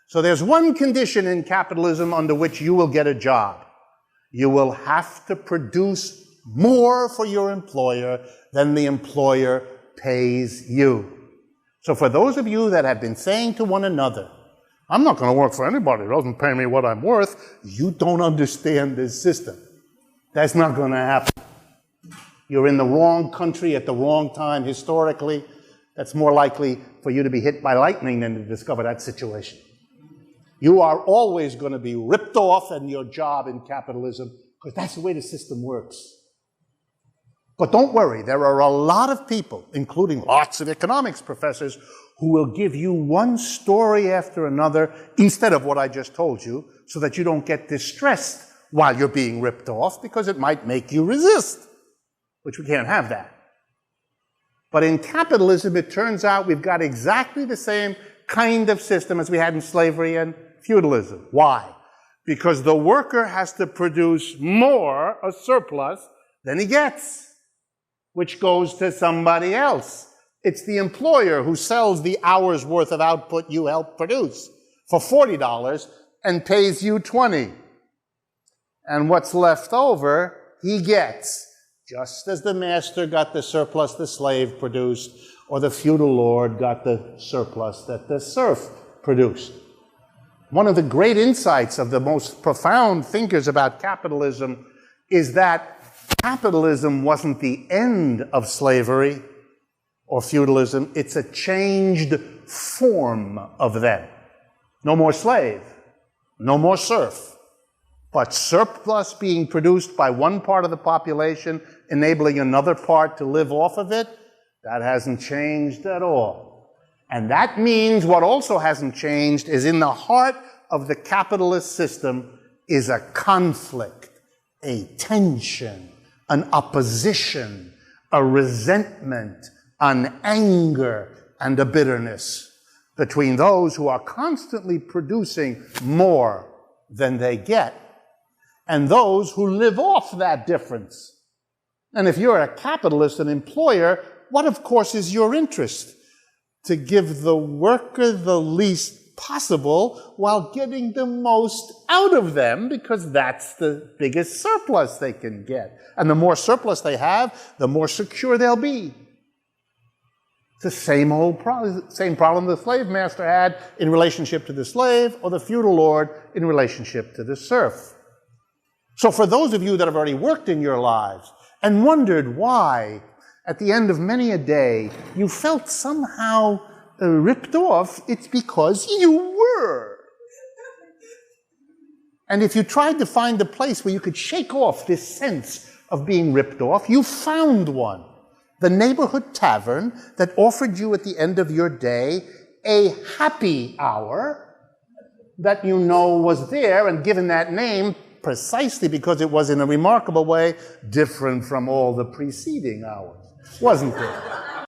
So there's one condition in capitalism under which you will get a job. You will have to produce more for your employer than the employer pays you. So for those of you that have been saying to one another, I'm not going to work for anybody who doesn't pay me what I'm worth, you don't understand this system. That's not going to happen. You're in the wrong country at the wrong time historically. That's more likely for you to be hit by lightning than to discover that situation. You are always going to be ripped off in your job in capitalism because that's the way the system works. But don't worry, there are a lot of people, including lots of economics professors, who will give you one story after another instead of what I just told you, so that you don't get distressed while you're being ripped off, because it might make you resist, which we can't have that. But in capitalism, it turns out we've got exactly the same kind of system as we had in slavery and feudalism. Why? Because the worker has to produce more, a surplus, than he gets, which goes to somebody else. It's the employer who sells the hour's worth of output you helped produce for $40 and pays you $20. And what's left over, he gets, just as the master got the surplus the slave produced, or the feudal lord got the surplus that the serf produced. One of the great insights of the most profound thinkers about capitalism is that capitalism wasn't the end of slavery or feudalism, it's a changed form of them. No more slave, no more serf, but surplus being produced by one part of the population, enabling another part to live off of it, that hasn't changed at all. And that means what also hasn't changed is in the heart of the capitalist system is a conflict, a tension, an opposition, a resentment, an anger, and a bitterness between those who are constantly producing more than they get and those who live off that difference. And if you're a capitalist, an employer, what of course is your interest? To give the worker the least possible while getting the most out of them, because that's the biggest surplus they can get. And the more surplus they have, the more secure they'll be. It's the same problem the slave master had in relationship to the slave, or the feudal lord in relationship to the serf. So for those of you that have already worked in your lives and wondered why, at the end of many a day, you felt somehow ripped off, it's because you were. And if you tried to find a place where you could shake off this sense of being ripped off, you found one. The neighborhood tavern that offered you at the end of your day a happy hour that you know was there, and given that name precisely because it was in a remarkable way different from all the preceding hours, wasn't it?